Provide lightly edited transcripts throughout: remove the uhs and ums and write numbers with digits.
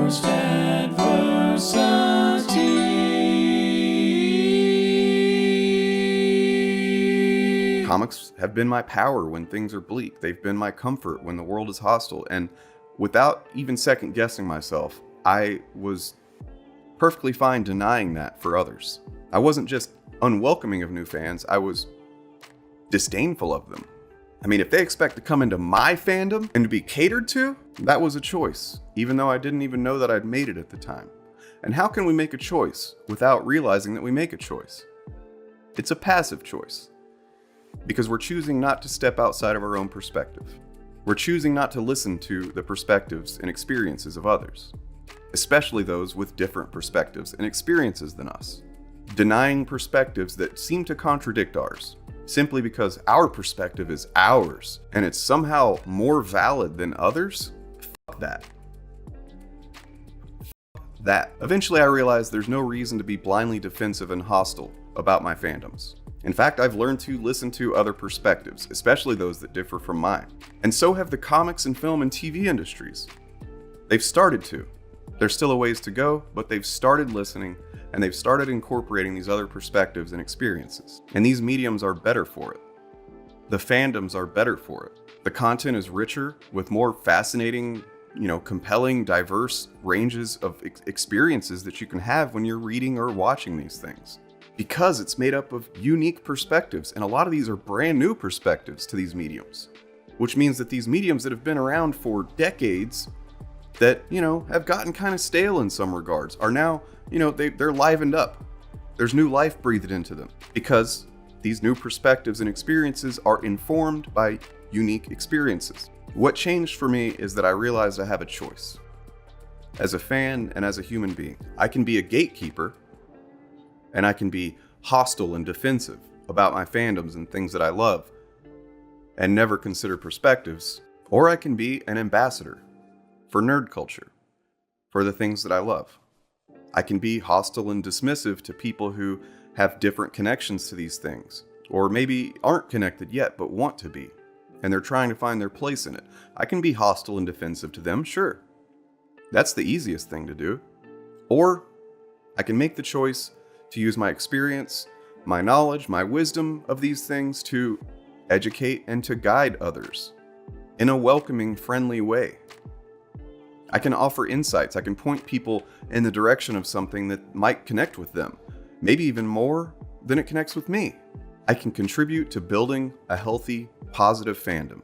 Forced adversity. Comics have been my power when things are bleak. They've been my comfort when the world is hostile. And without even second guessing myself, I was perfectly fine denying that for others. I wasn't just unwelcoming of new fans, I was disdainful of them. I mean, if they expect to come into my fandom and to be catered to, that was a choice, even though I didn't even know that I'd made it at the time. And how can we make a choice without realizing that we make a choice? It's a passive choice, because we're choosing not to step outside of our own perspective. We're choosing not to listen to the perspectives and experiences of others, especially those with different perspectives and experiences than us. Denying perspectives that seem to contradict ours, simply because our perspective is ours and it's somehow more valid than others? Fuck that. Fuck that. Eventually I realized there's no reason to be blindly defensive and hostile about my fandoms. In fact, I've learned to listen to other perspectives, especially those that differ from mine. And so have the comics and film and TV industries. They've started to. There's still a ways to go, but they've started listening and they've started incorporating these other perspectives and experiences. And these mediums are better for it. The fandoms are better for it. The content is richer with more fascinating, compelling, diverse ranges of experiences that you can have when you're reading or watching these things. Because it's made up of unique perspectives, and a lot of these are brand new perspectives to these mediums. Which means that these mediums that have been around for decades that, have gotten kind of stale in some regards are now, they're livened up. There's new life breathed into them because these new perspectives and experiences are informed by unique experiences. What changed for me is that I realized I have a choice. As a fan and as a human being, I can be a gatekeeper and I can be hostile and defensive about my fandoms and things that I love and never consider perspectives, or I can be an ambassador for nerd culture, for the things that I love. I can be hostile and dismissive to people who have different connections to these things, or maybe aren't connected yet but want to be, and they're trying to find their place in it. I can be hostile and defensive to them, sure. That's the easiest thing to do. Or I can make the choice to use my experience, my knowledge, my wisdom of these things to educate and to guide others in a welcoming, friendly way. I can offer insights. I can point people in the direction of something that might connect with them, maybe even more than it connects with me. I can contribute to building a healthy, positive fandom.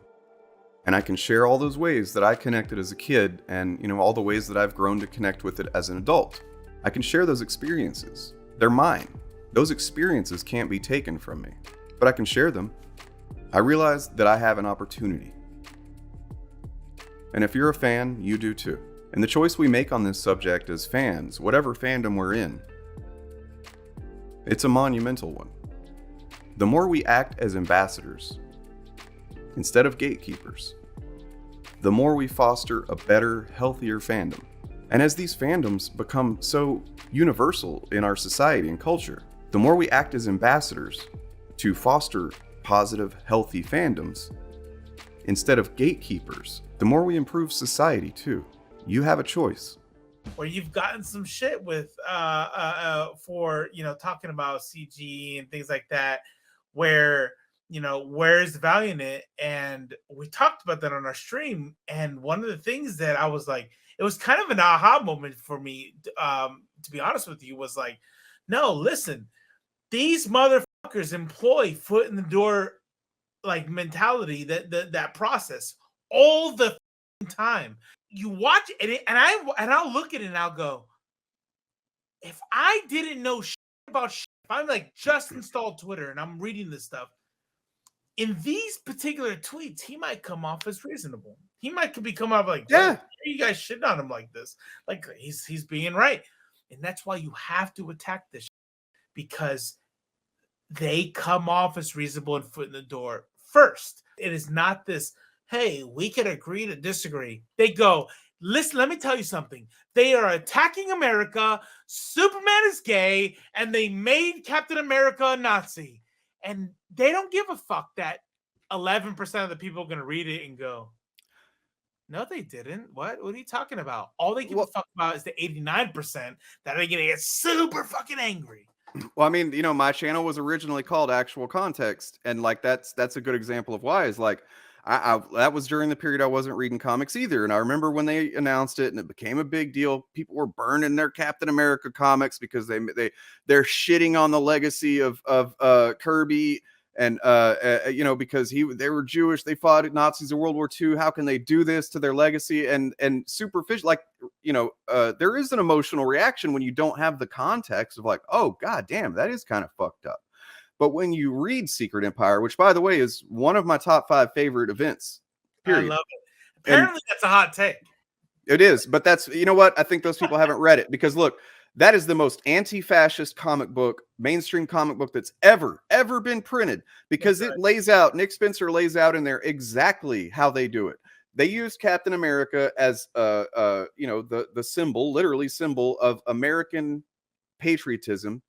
And I can share all those ways that I connected as a kid and, all the ways that I've grown to connect with it as an adult. I can share those experiences. They're mine. Those experiences can't be taken from me, but I can share them. I realize that I have an opportunity. And if you're a fan, you do too. And the choice we make on this subject as fans, whatever fandom we're in, it's a monumental one. The more we act as ambassadors, instead of gatekeepers, the more we foster a better, healthier fandom. And as these fandoms become so universal in our society and culture, the more we act as ambassadors to foster positive, healthy fandoms, instead of gatekeepers, the more we improve society too. You have a choice. Or you've gotten some shit with for talking about CG and things like that, where where's the value in it? And we talked about that on our stream. And one of the things that I was like, it was kind of an aha moment for me, to be honest with you, was like, no, listen, these motherfuckers employ foot in the door like mentality, that process all the time. You watch it, and I'll look at it and I'll go, if I didn't know shit about shit, if I'm like just installed Twitter and I'm reading this stuff, in these particular tweets, he might come off as reasonable. He might be coming off like, yeah, you guys shitting on him like this, like he's being right, and that's why you have to attack this shit, because they come off as reasonable and foot in the door first. It is not this, hey, we can agree to disagree. They go, listen, let me tell you something. They are attacking America. Superman is gay, and they made Captain America a Nazi. And they don't give a fuck that 11% of the people are going to read it and go, No, they didn't. What are you talking about? All they give a Well, fuck about is the 89% that are gonna get super fucking angry. well, I mean, my channel was originally called Actual Context, and like that's a good example of why. Is like I that was during the period I wasn't reading comics either, and I remember when they announced it and it became a big deal. People were burning their Captain America comics because they're shitting on the legacy of Kirby. And because they were Jewish, they fought Nazis in World War II. How can they do this to their legacy? And superficial, like there is an emotional reaction when you don't have the context of like, oh god damn, that is kind of fucked up. But when you read Secret Empire, which by the way is one of my top 5 favorite events, period. I love it. Apparently, that's a hot take. It is, but that's what I think those people haven't read it because look. That is the most anti-fascist comic book, mainstream comic book that's ever been printed because it lays out, Nick Spencer lays out in there exactly how they do it. They used Captain America as the symbol, literally symbol of American patriotism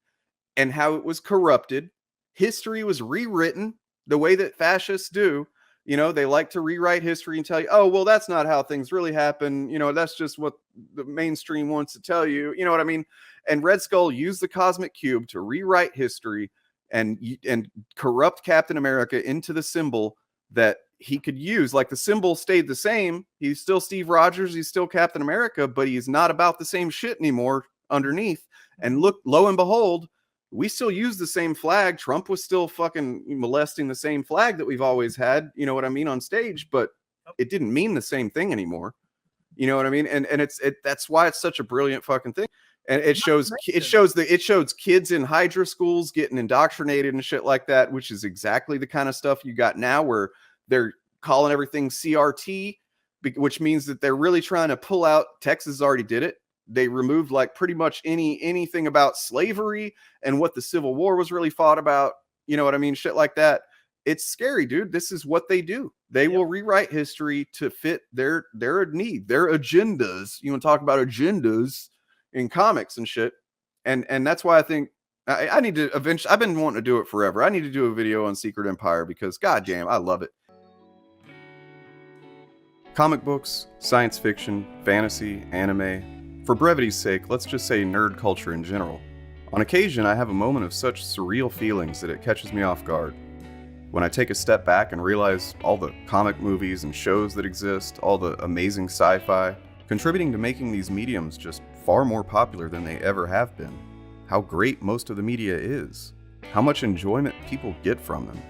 and how it was corrupted. History was rewritten the way that fascists do. They like to rewrite history and tell you, oh, well, that's not how things really happen. That's just what the mainstream wants to tell you. You know what I mean? And Red Skull used the Cosmic Cube to rewrite history and corrupt Captain America into the symbol that he could use. Like the symbol stayed the same. He's still Steve Rogers. He's still Captain America, but he's not about the same shit anymore underneath. And look, lo and behold, we still use the same flag. Trump was still fucking molesting the same flag that we've always had, you know what I mean, on stage, but it didn't mean the same thing anymore. You know what I mean? And that's why it's such a brilliant fucking thing. And it shows kids in Hydra schools getting indoctrinated and shit like that, which is exactly the kind of stuff you got now where they're calling everything CRT, which means that they're really trying to pull out. Texas already did it. They removed like pretty much anything about slavery and what the Civil War was really fought about. You know what I mean? Shit like that. It's scary, dude. This is what they do. They will rewrite history to fit their need, their agendas. You want to talk about agendas in comics and shit. And that's why I think I need to eventually, I've been wanting to do it forever. I need to do a video on Secret Empire because goddamn, I love it. Comic books, science fiction, fantasy, anime. For brevity's sake, let's just say nerd culture in general. On occasion, I have a moment of such surreal feelings that it catches me off guard. When I take a step back and realize all the comic movies and shows that exist, all the amazing sci-fi, contributing to making these mediums just far more popular than they ever have been. How great most of the media is. How much enjoyment people get from them.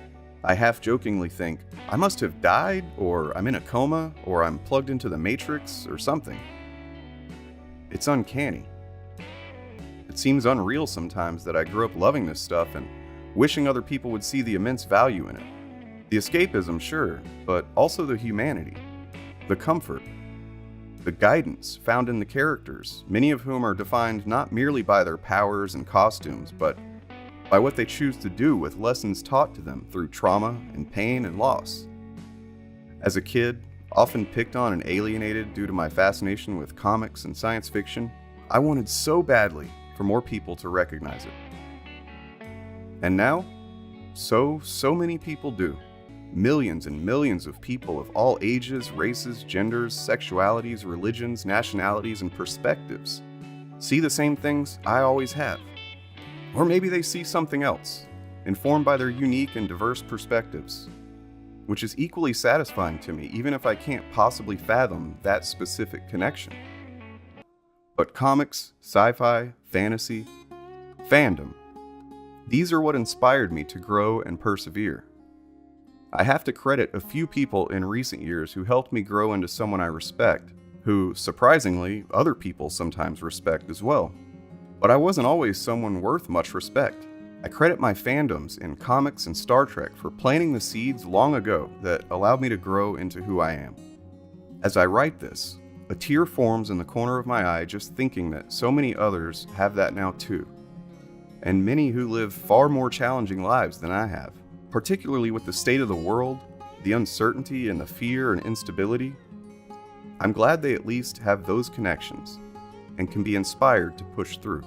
I half-jokingly think, I must have died, or I'm in a coma, or I'm plugged into the Matrix, or something. It's uncanny. It seems unreal sometimes that I grew up loving this stuff and wishing other people would see the immense value in it. The escapism, sure, but also the humanity, the comfort, the guidance found in the characters, many of whom are defined not merely by their powers and costumes, but by what they choose to do with lessons taught to them through trauma and pain and loss. As a kid, often picked on and alienated due to my fascination with comics and science fiction, I wanted so badly for more people to recognize it. And now, so many people do. Millions and millions of people of all ages, races, genders, sexualities, religions, nationalities, and perspectives see the same things I always have. Or maybe they see something else, informed by their unique and diverse perspectives, which is equally satisfying to me, even if I can't possibly fathom that specific connection. But comics, sci-fi, fantasy, fandom, these are what inspired me to grow and persevere. I have to credit a few people in recent years who helped me grow into someone I respect, who, surprisingly, other people sometimes respect as well. But I wasn't always someone worth much respect. I credit my fandoms in comics and Star Trek for planting the seeds long ago that allowed me to grow into who I am. As I write this, a tear forms in the corner of my eye just thinking that so many others have that now too. And many who live far more challenging lives than I have, particularly with the state of the world, the uncertainty and the fear and instability. I'm glad they at least have those connections and can be inspired to push through.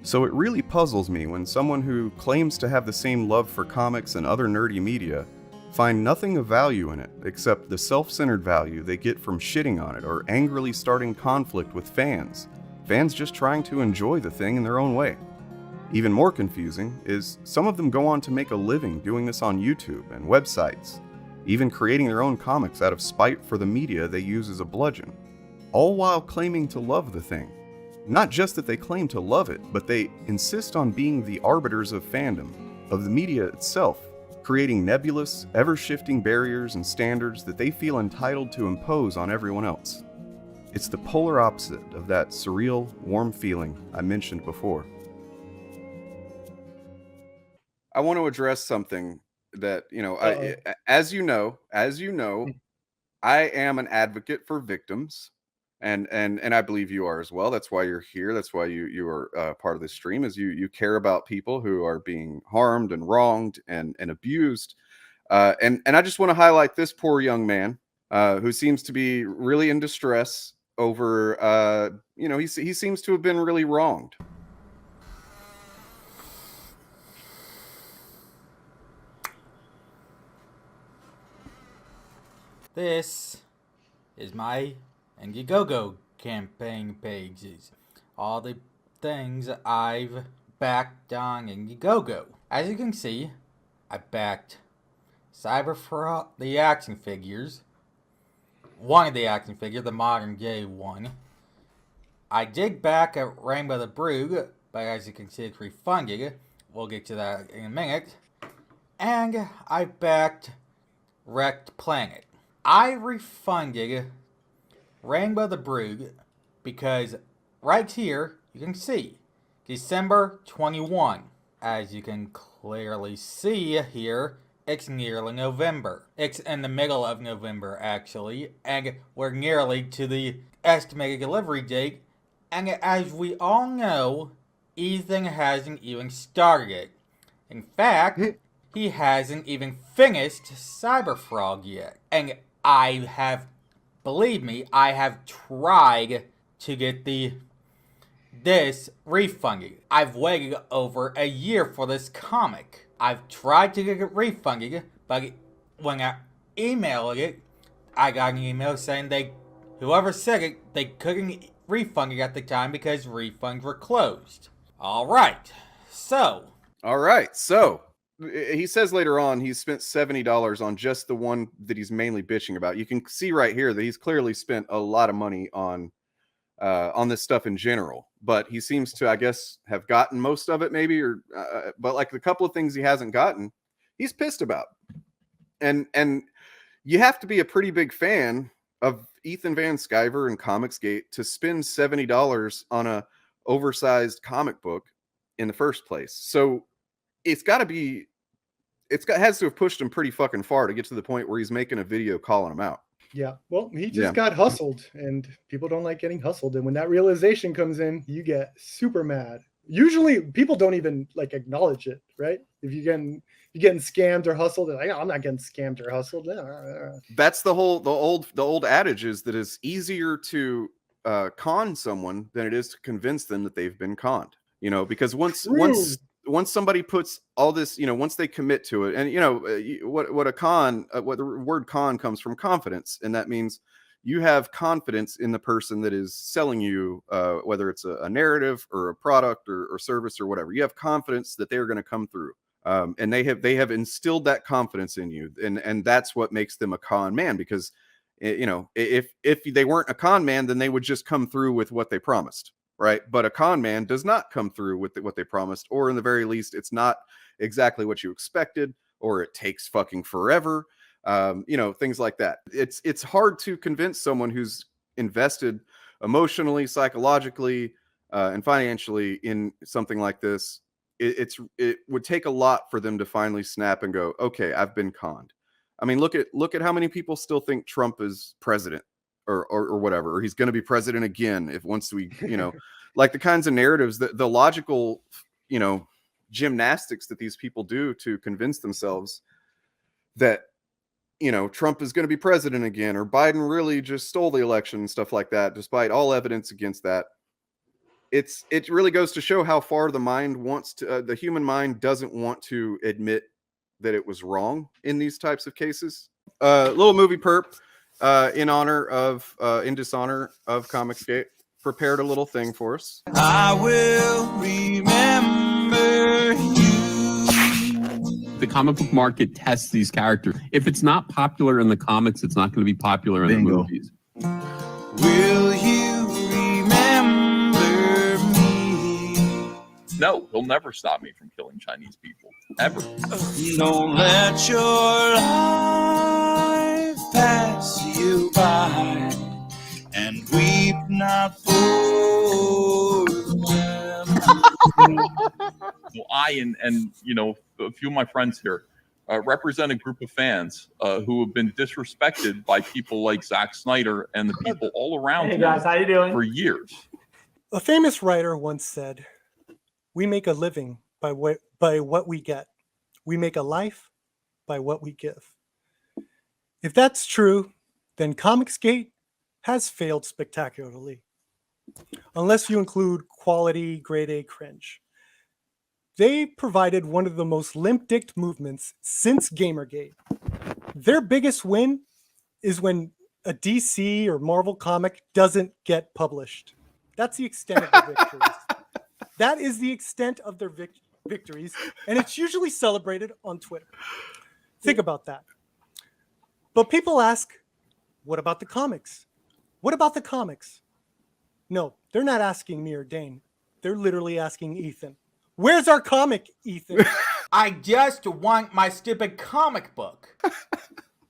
So it really puzzles me when someone who claims to have the same love for comics and other nerdy media find nothing of value in it except the self-centered value they get from shitting on it or angrily starting conflict with fans just trying to enjoy the thing in their own way. Even more confusing is some of them go on to make a living doing this on YouTube and websites, even creating their own comics out of spite for the media they use as a bludgeon, all while claiming to love the thing. Not just that they claim to love it, but they insist on being the arbiters of fandom, of the media itself, creating nebulous, ever-shifting barriers and standards that they feel entitled to impose on everyone else. It's the polar opposite of that surreal, warm feeling I mentioned before. I want to address something that, as you know, I am an advocate for victims, and I believe you are as well. That's why you're here. That's why you are part of this stream, is you care about people who are being harmed and wronged and abused. And I just want to highlight this poor young man who seems to be really in distress over, he seems to have been really wronged. This is my Indiegogo campaign pages. All the things I've backed on Indiegogo. As you can see, I backed Cyberfrog, the action figures. One of the action figures, the modern day one. I did back a Rainbow the Brood, but as you can see, it's refunded. We'll get to that in a minute. And I backed Wrecked Planet. I refunded Rainbow the Brood because right here, you can see, December 21. As you can clearly see here, it's nearly November. It's in the middle of November, actually, and we're nearly to the estimated delivery date. And as we all know, Ethan hasn't even started it. In fact, he hasn't even finished Cyberfrog yet. And believe me, I have tried to get this refunded. I've waited over a year for this comic. I've tried to get it refunded, but when I emailed it, I got an email saying whoever said it, they couldn't refund it at the time because refunds were closed. Alright, so he says later on he's spent $70 on just the one that he's mainly bitching about. You can see right here that he's clearly spent a lot of money on this stuff in general, but he seems to, I guess, have gotten most of it maybe, but like the couple of things he hasn't gotten, he's pissed about. And you have to be a pretty big fan of Ethan Van Sciver and ComicsGate to spend $70 on a oversized comic book in the first place. So has to have pushed him pretty fucking far to get to the point where he's making a video calling him out. Yeah, well, he just got hustled, and people don't like getting hustled. And when that realization comes in, you get super mad. Usually, people don't even like acknowledge it, right? If you're getting scammed or hustled, like, I'm not getting scammed or hustled. That's the old adage is that it's easier to con someone than it is to convince them that they've been conned. Because once somebody puts all this, once they commit to it, and what the word con comes from confidence, and that means you have confidence in the person that is selling you, whether it's a narrative or a product or service or whatever. You have confidence that they're going to come through, and they have instilled that confidence in you, and that's what makes them a con man. Because if they weren't a con man, then they would just come through with what they promised. Right. But a con man does not come through with what they promised, or in the very least, it's not exactly what you expected, or it takes fucking forever. Things like that. It's hard to convince someone who's invested emotionally, psychologically, and financially in something like this. It would take a lot for them to finally snap and go, okay, I've been conned. I mean, look at how many people still think Trump is president. Or whatever, or he's going to be president again once we, like the kinds of narratives, the logical, gymnastics that these people do to convince themselves that, Trump is going to be president again, or Biden really just stole the election and stuff like that, despite all evidence against that. It really goes to show how far the mind wants to, the human mind doesn't want to admit that it was wrong in these types of cases. Little movie perp, in dishonor of ComicsGate, prepared a little thing for us. I will remember you. The comic book market tests these characters. If it's not popular in the comics, it's not going to be popular in the movies. Will you remember me? No, he'll never stop me from killing Chinese people. Ever. Don't let your life pass you by, and weep not for them. Well, I and you know, a few of my friends here represent a group of fans who have been disrespected by people like Zack Snyder and the people all around him guys, how you doing? For years. A famous writer once said, "We make a living by what we get. We make a life by what we give." If that's true, then ComicsGate has failed spectacularly, unless you include quality grade A cringe. They provided one of the most limp-dicked movements since Gamergate. Their biggest win is when a DC or Marvel comic doesn't get published. That's the extent of their victories. That is the extent of their victories, and it's usually celebrated on Twitter. Think about that. But people ask, what about the comics? What about the comics? No, they're not asking me or Dane. They're literally asking Ethan. Where's our comic, Ethan? I just want my stupid comic book.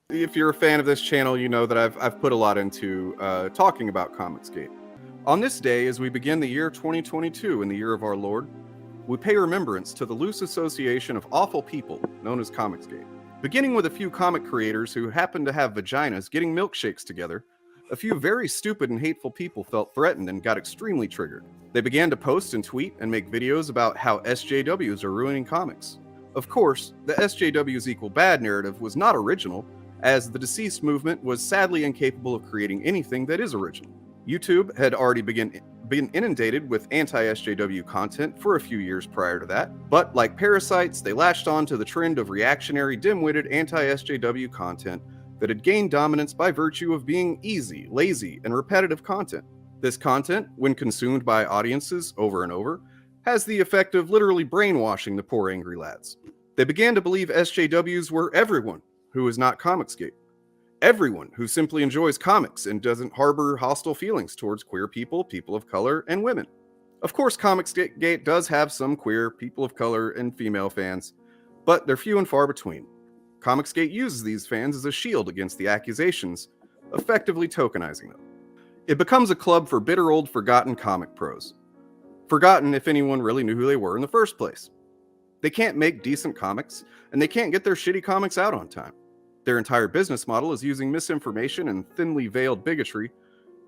If you're a fan of this channel, you know that I've put a lot into talking about ComicsGate. On this day, as we begin the year 2022 in the year of our Lord, we pay remembrance to the loose association of awful people known as ComicsGate. Beginning with a few comic creators who happened to have vaginas getting milkshakes together, a few very stupid and hateful people felt threatened and got extremely triggered. They began to post and tweet and make videos about how SJWs are ruining comics. Of course, the SJWs equal bad narrative was not original, as the deceased movement was sadly incapable of creating anything that is original. YouTube had already been inundated with anti-SJW content for a few years prior to that, but like parasites, they latched on to the trend of reactionary, dim-witted anti-SJW content that had gained dominance by virtue of being easy, lazy, and repetitive content. This content, when consumed by audiences over and over, has the effect of literally brainwashing the poor angry lads. They began to believe SJWs were everyone who is not ComicsGate. Everyone who simply enjoys comics and doesn't harbor hostile feelings towards queer people, people of color, and women. Of course, ComicsGate does have some queer, people of color, and female fans, but they're few and far between. ComicsGate uses these fans as a shield against the accusations, effectively tokenizing them. It becomes a club for bitter old forgotten comic pros. Forgotten if anyone really knew who they were in the first place. They can't make decent comics, and they can't get their shitty comics out on time. Their entire business model is using misinformation and thinly veiled bigotry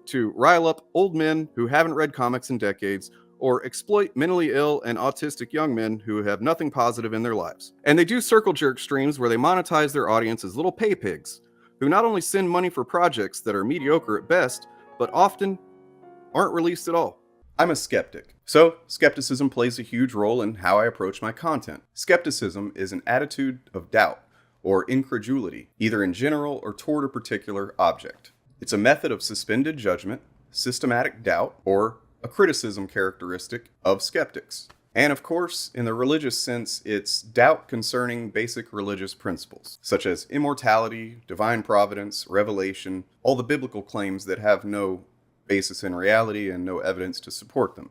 to rile up old men who haven't read comics in decades, or exploit mentally ill and autistic young men who have nothing positive in their lives. And they do circle jerk streams where they monetize their audience as little pay pigs, who not only send money for projects that are mediocre at best, but often aren't released at all. I'm a skeptic, so skepticism plays a huge role in how I approach my content. Skepticism is an attitude of doubt or incredulity, either in general or toward a particular object. It's a method of suspended judgment, systematic doubt, or a criticism characteristic of skeptics. And of course, in the religious sense, it's doubt concerning basic religious principles, such as immortality, divine providence, revelation, all the biblical claims that have no basis in reality and no evidence to support them.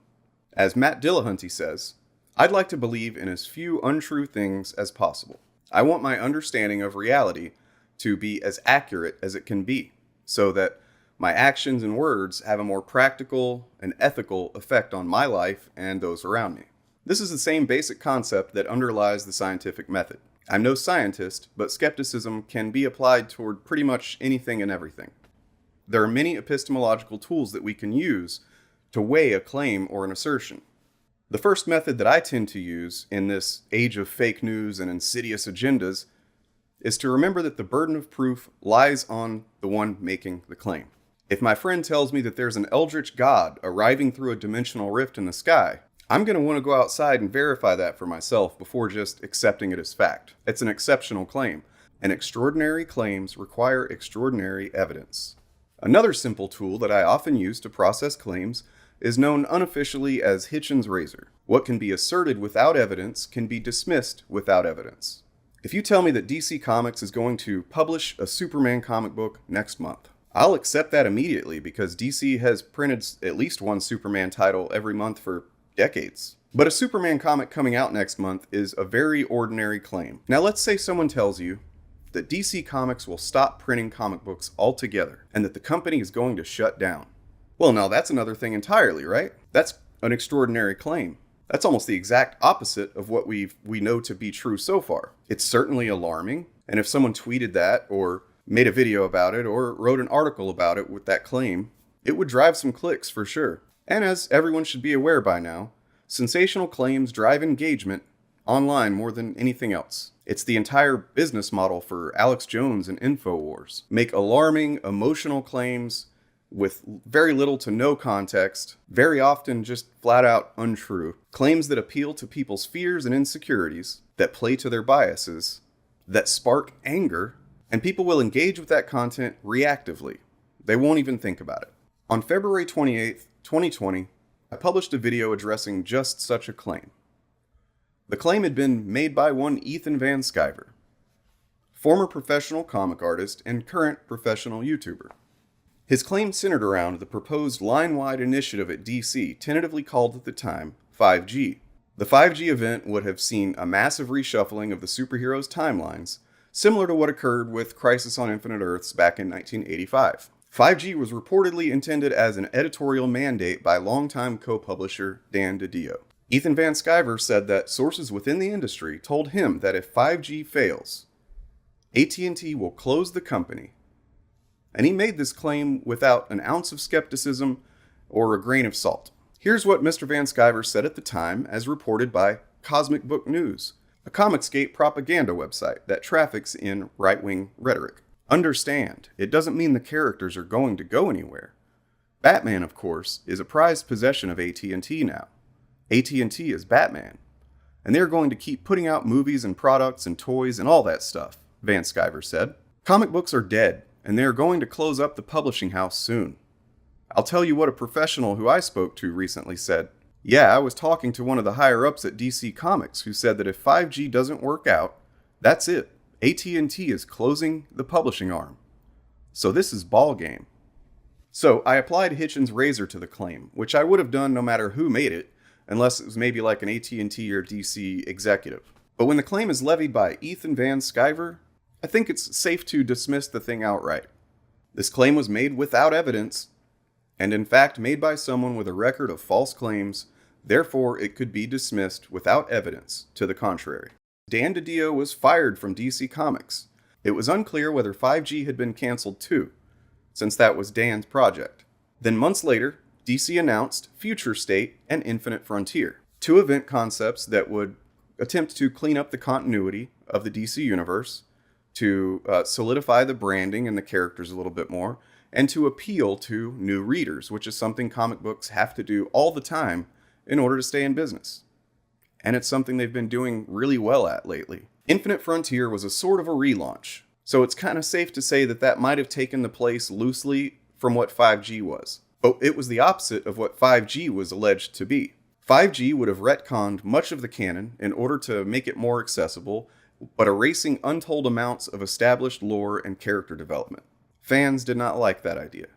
As Matt Dillahunty says, I'd like to believe in as few untrue things as possible. I want my understanding of reality to be as accurate as it can be, so that my actions and words have a more practical and ethical effect on my life and those around me. This is the same basic concept that underlies the scientific method. I'm no scientist, but skepticism can be applied toward pretty much anything and everything. There are many epistemological tools that we can use to weigh a claim or an assertion. The first method that I tend to use in this age of fake news and insidious agendas is to remember that the burden of proof lies on the one making the claim. If my friend tells me that there's an eldritch god arriving through a dimensional rift in the sky, I'm going to want to go outside and verify that for myself before just accepting it as fact. It's an exceptional claim, and extraordinary claims require extraordinary evidence. Another simple tool that I often use to process claims is known unofficially as Hitchens' razor. What can be asserted without evidence can be dismissed without evidence. If you tell me that DC Comics is going to publish a Superman comic book next month, I'll accept that immediately because DC has printed at least one Superman title every month for decades. But a Superman comic coming out next month is a very ordinary claim. Now let's say someone tells you that DC Comics will stop printing comic books altogether and that the company is going to shut down. Well, now that's another thing entirely, right? That's an extraordinary claim. That's almost the exact opposite of what we know to be true so far. It's certainly alarming, and if someone tweeted that or made a video about it or wrote an article about it with that claim, it would drive some clicks for sure. And as everyone should be aware by now, sensational claims drive engagement online more than anything else. It's the entire business model for Alex Jones and InfoWars. Make alarming, emotional claims with very little to no context, very often just flat out untrue. Claims that appeal to people's fears and insecurities, that play to their biases, that spark anger, and people will engage with that content reactively. They won't even think about it. On February 28th, 2020, I published a video addressing just such a claim. The claim had been made by one Ethan Van Sciver, former professional comic artist and current professional YouTuber. His claim centered around the proposed line-wide initiative at DC, tentatively called at the time 5G. The 5G event would have seen a massive reshuffling of the superheroes' timelines, similar to what occurred with Crisis on Infinite Earths back in 1985. 5G was reportedly intended as an editorial mandate by longtime co-publisher Dan DiDio. Ethan Van Sciver said that sources within the industry told him that if 5G fails, AT&T will close the company. And he made this claim without an ounce of skepticism or a grain of salt. Here's what Mr. Van Sciver said at the time, as reported by Cosmic Book News, a ComicsGate propaganda website that traffics in right-wing rhetoric. Understand, it doesn't mean the characters are going to go anywhere. Batman, of course, is a prized possession of AT&T now. AT&T is Batman, and they're going to keep putting out movies and products and toys and all that stuff, Van Sciver said. Comic books are dead, and they are going to close up the publishing house soon. I'll tell you what a professional who I spoke to recently said. Yeah, I was talking to one of the higher-ups at DC Comics who said that if 5G doesn't work out, that's it. AT&T is closing the publishing arm. So this is ball game. So I applied Hitchens' razor to the claim, which I would have done no matter who made it, unless it was maybe like an AT&T or DC executive. But when the claim is levied by Ethan Van Sciver, I think it's safe to dismiss the thing outright. This claim was made without evidence, and in fact made by someone with a record of false claims, therefore it could be dismissed without evidence to the contrary. Dan DiDio was fired from DC Comics. It was unclear whether 5G had been canceled too, since that was Dan's project. Then months later, DC announced Future State and Infinite Frontier, two event concepts that would attempt to clean up the continuity of the DC universe, to solidify the branding and the characters a little bit more, and to appeal to new readers, which is something comic books have to do all the time in order to stay in business. And it's something they've been doing really well at lately. Infinite Frontier was a sort of a relaunch, so it's kind of safe to say that that might have taken the place loosely from what 5G was. But it was the opposite of what 5G was alleged to be. 5G would have retconned much of the canon in order to make it more accessible, but erasing untold amounts of established lore and character development. Fans did not like that idea.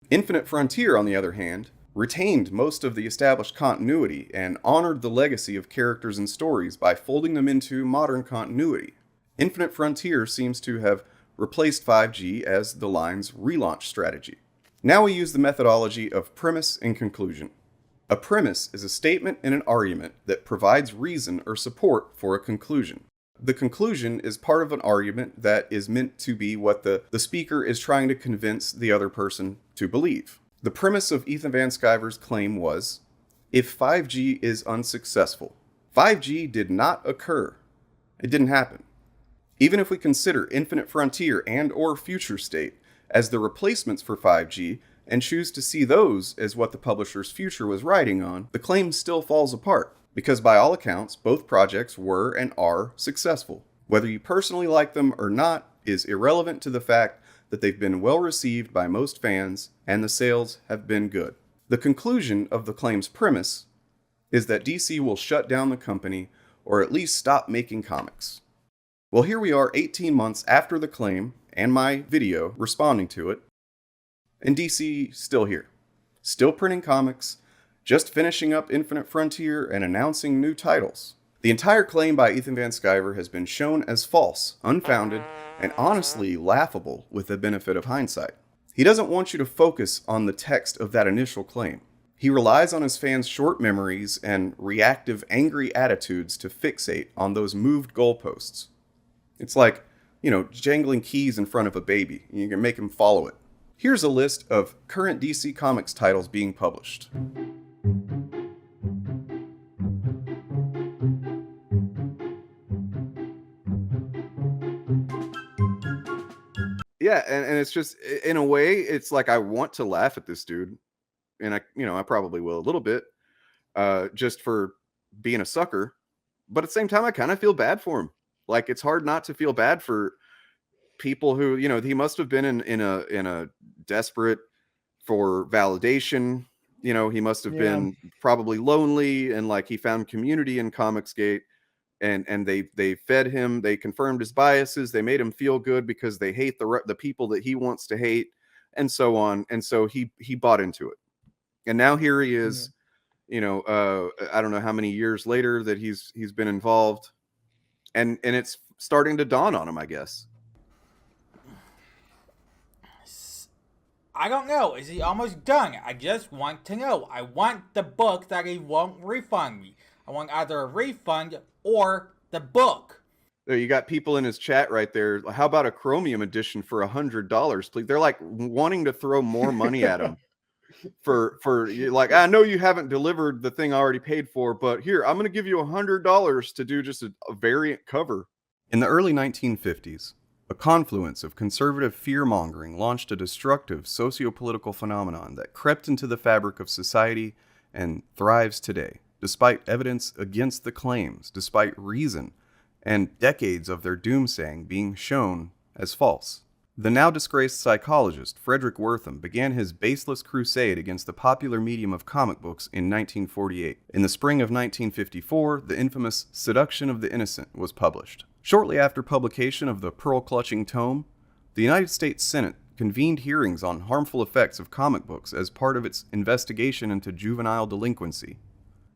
Infinite Frontier, on the other hand, retained most of the established continuity and honored the legacy of characters and stories by folding them into modern continuity. Infinite Frontier seems to have replaced 5G as the line's relaunch strategy. Now we use the methodology of premise and conclusion. A premise is a statement in an argument that provides reason or support for a conclusion. The conclusion is part of an argument that is meant to be what the speaker is trying to convince the other person to believe. The premise of Ethan Van Sciver's claim was, if 5G is unsuccessful, 5G did not occur. It didn't happen. Even if we consider Infinite Frontier and or Future State as the replacements for 5G, and choose to see those as what the publisher's future was riding on, the claim still falls apart, because by all accounts, both projects were and are successful. Whether you personally like them or not is irrelevant to the fact that they've been well received by most fans and the sales have been good. The conclusion of the claim's premise is that DC will shut down the company or at least stop making comics. Well, here we are 18 months after the claim and my video responding to it, and DC still here. Still printing comics, just finishing up Infinite Frontier and announcing new titles. The entire claim by Ethan Van Sciver has been shown as false, unfounded, and honestly laughable with the benefit of hindsight. He doesn't want you to focus on the text of that initial claim. He relies on his fans' short memories and reactive, angry attitudes to fixate on those moved goalposts. It's like, jangling keys in front of a baby. You can make him follow it. Here's a list of current DC Comics titles being published. Yeah, and it's just, in a way, it's like I want to laugh at this dude. And I probably will a little bit, just for being a sucker. But at the same time, I kind of feel bad for him. Like, it's hard not to feel bad for people who, he must have been in a desperate for validation. He must have been probably lonely, and like he found community in ComicsGate, and they fed him, they confirmed his biases, they made him feel good because they hate the people that he wants to hate, and so on. And so he bought into it. And now here he is, I don't know how many years later that he's been involved, and it's starting to dawn on him, I guess. I don't know. Is he almost done? I just want to know. I want the book that he won't refund me. I want either a refund or the book. There, you got people in his chat right there. How about a Chromium edition for $100, please? They're like wanting to throw more money at him. For like, I know you haven't delivered the thing I already paid for, but here, I'm going to give you $100 to do just a variant cover. In the early 1950s, a confluence of conservative fear-mongering launched a destructive socio-political phenomenon that crept into the fabric of society and thrives today, despite evidence against the claims, despite reason, and decades of their doomsaying being shown as false. The now disgraced psychologist Frederick Wertham began his baseless crusade against the popular medium of comic books in 1948. In the spring of 1954, the infamous Seduction of the Innocent was published. Shortly after publication of the pearl-clutching tome, the United States Senate convened hearings on harmful effects of comic books as part of its investigation into juvenile delinquency.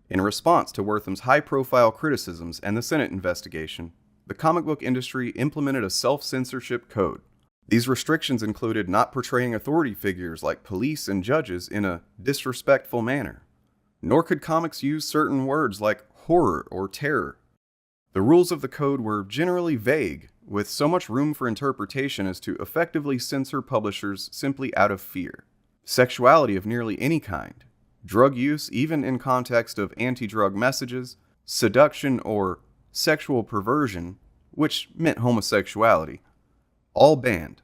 In response to Wertham's high-profile criticisms and the Senate investigation, the comic book industry implemented a self-censorship code. These restrictions included not portraying authority figures like police and judges in a disrespectful manner, nor could comics use certain words like horror or terror. The rules of the code were generally vague, with so much room for interpretation as to effectively censor publishers simply out of fear. Sexuality of nearly any kind, drug use even in context of anti-drug messages, seduction or sexual perversion, which meant homosexuality, all banned.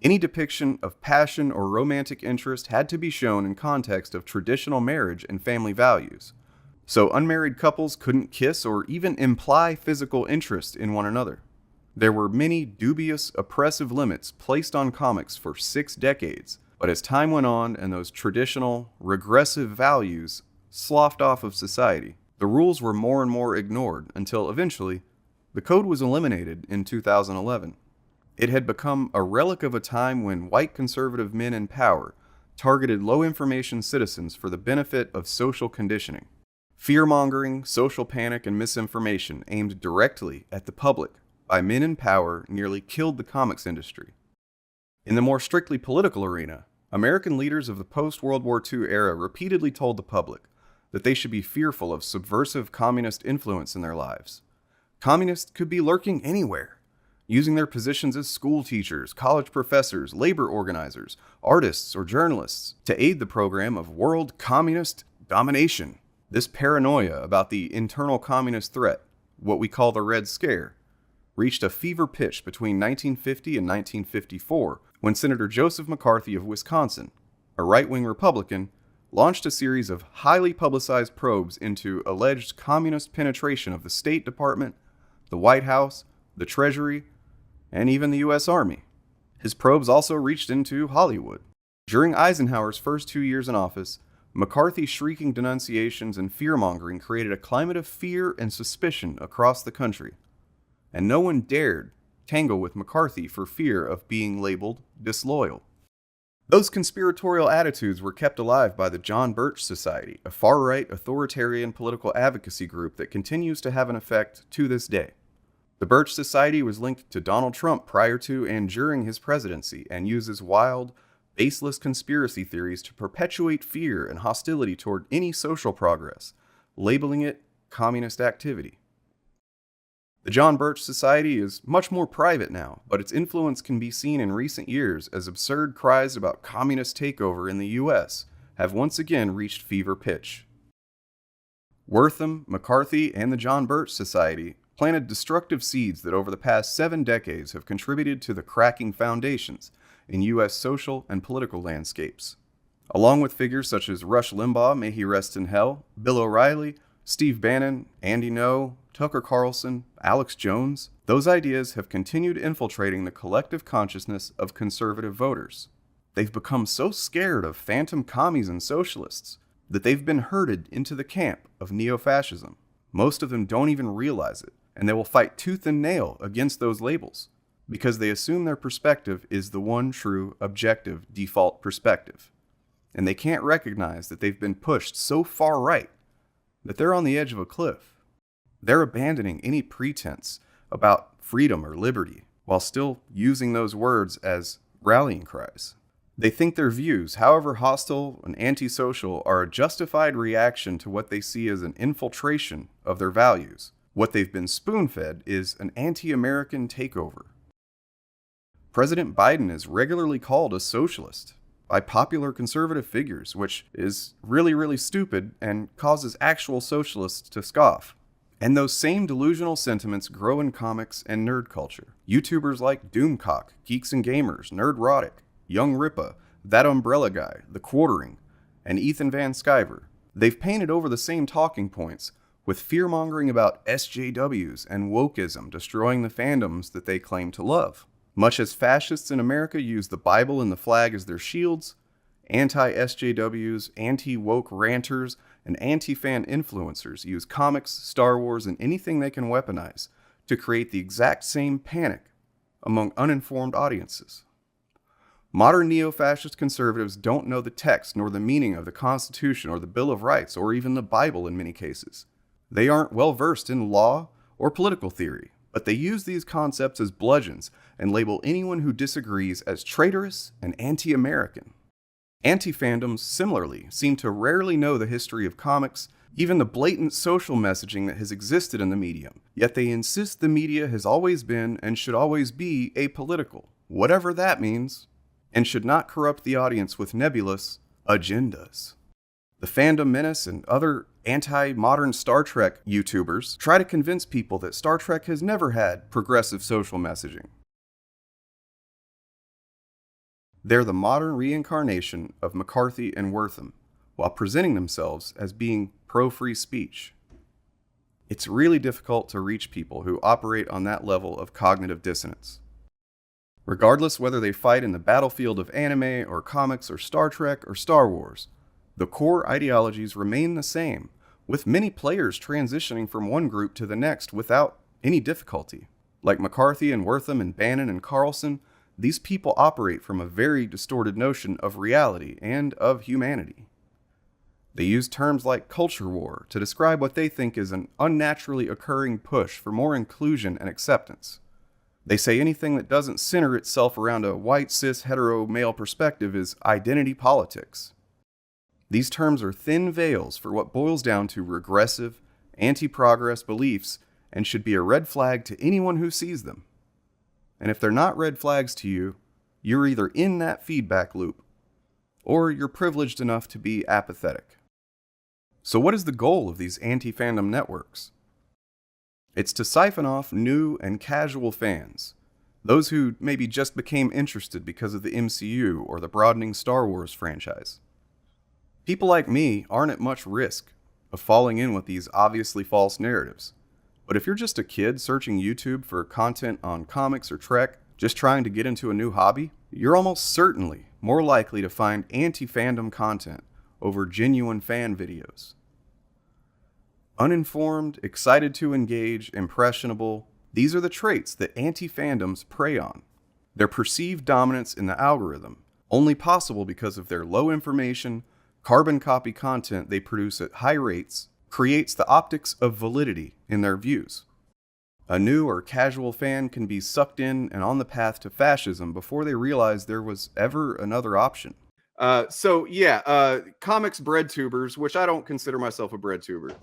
Any depiction of passion or romantic interest had to be shown in context of traditional marriage and family values, so unmarried couples couldn't kiss or even imply physical interest in one another. There were many dubious, oppressive limits placed on comics for 6 decades, but as time went on and those traditional, regressive values sloughed off of society, the rules were more and more ignored until eventually, the code was eliminated in 2011. It had become a relic of a time when white conservative men in power targeted low-information citizens for the benefit of social conditioning. Fear-mongering, social panic, and misinformation aimed directly at the public by men in power nearly killed the comics industry. In the more strictly political arena, American leaders of the post-World War II era repeatedly told the public that they should be fearful of subversive communist influence in their lives. Communists could be lurking anywhere, using their positions as school teachers, college professors, labor organizers, artists, or journalists to aid the program of world communist domination. This paranoia about the internal communist threat, what we call the Red Scare, reached a fever pitch between 1950 and 1954 when Senator Joseph McCarthy of Wisconsin a right-wing Republican, launched a series of highly publicized probes into alleged communist penetration of the State Department, the White House, the Treasury, and even the U.S. Army. His probes also reached into Hollywood. During Eisenhower's first 2 years in office, McCarthy's shrieking denunciations and fear-mongering created a climate of fear and suspicion across the country, and no one dared tangle with McCarthy for fear of being labeled disloyal. Those conspiratorial attitudes were kept alive by the John Birch Society, a far-right authoritarian political advocacy group that continues to have an effect to this day. The Birch Society was linked to Donald Trump prior to and during his presidency and uses wild, baseless conspiracy theories to perpetuate fear and hostility toward any social progress, labeling it communist activity. The John Birch Society is much more private now, but its influence can be seen in recent years as absurd cries about communist takeover in the U.S. have once again reached fever pitch. Wortham, McCarthy, and the John Birch Society planted destructive seeds that over the past 7 decades have contributed to the cracking foundations in U.S. social and political landscapes. Along with figures such as Rush Limbaugh, may he rest in hell, Bill O'Reilly, Steve Bannon, Andy Ngo, Tucker Carlson, Alex Jones, those ideas have continued infiltrating the collective consciousness of conservative voters. They've become so scared of phantom commies and socialists that they've been herded into the camp of neo-fascism. Most of them don't even realize it, and they will fight tooth and nail against those labels, because they assume their perspective is the one true, objective, default perspective. And they can't recognize that they've been pushed so far right that they're on the edge of a cliff. They're abandoning any pretense about freedom or liberty, while still using those words as rallying cries. They think their views, however hostile and antisocial, are a justified reaction to what they see as an infiltration of their values. What they've been spoon-fed is an anti-American takeover. President Biden is regularly called a socialist by popular conservative figures, which is really, really stupid and causes actual socialists to scoff. And those same delusional sentiments grow in comics and nerd culture. YouTubers like Doomcock, Geeks and Gamers, Nerdrotic, Young Ripa, That Umbrella Guy, The Quartering, and Ethan Van Sciver. They've painted over the same talking points with fear-mongering about SJWs and wokeism destroying the fandoms that they claim to love. Much as fascists in America use the Bible and the flag as their shields, anti-SJWs, anti-woke ranters, and anti-fan influencers use comics, Star Wars, and anything they can weaponize to create the exact same panic among uninformed audiences. Modern neo-fascist conservatives don't know the text nor the meaning of the Constitution or the Bill of Rights or even the Bible in many cases. They aren't well versed in law or political theory, but they use these concepts as bludgeons and label anyone who disagrees as traitorous and anti-American. Anti-fandoms, similarly, seem to rarely know the history of comics, even the blatant social messaging that has existed in the medium, yet they insist the media has always been and should always be apolitical, whatever that means, and should not corrupt the audience with nebulous agendas. The Fandom Menace and other anti-modern Star Trek YouTubers try to convince people that Star Trek has never had progressive social messaging. They're the modern reincarnation of McCarthy and Wortham, while presenting themselves as being pro-free speech. It's really difficult to reach people who operate on that level of cognitive dissonance. Regardless whether they fight in the battlefield of anime or comics or Star Trek or Star Wars, the core ideologies remain the same, with many players transitioning from one group to the next without any difficulty. Like McCarthy and Wortham and Bannon and Carlson, these people operate from a very distorted notion of reality and of humanity. They use terms like culture war to describe what they think is an unnaturally occurring push for more inclusion and acceptance. They say anything that doesn't center itself around a white, cis, hetero male perspective is identity politics. These terms are thin veils for what boils down to regressive, anti-progress beliefs and should be a red flag to anyone who sees them. And if they're not red flags to you, you're either in that feedback loop or you're privileged enough to be apathetic. So what is the goal of these anti-fandom networks? It's to siphon off new and casual fans, those who maybe just became interested because of the MCU or the broadening Star Wars franchise. People like me aren't at much risk of falling in with these obviously false narratives. But if you're just a kid searching YouTube for content on comics or Trek, just trying to get into a new hobby, you're almost certainly more likely to find anti-fandom content over genuine fan videos. Uninformed, excited to engage, impressionable, these are the traits that anti-fandoms prey on. Their perceived dominance in the algorithm, only possible because of their low information, carbon copy content they produce at high rates, creates the optics of validity in their views. A new or casual fan can be sucked in and on the path to fascism before they realize there was ever another option. Comics bread tubers, which I don't consider myself a bread tuber.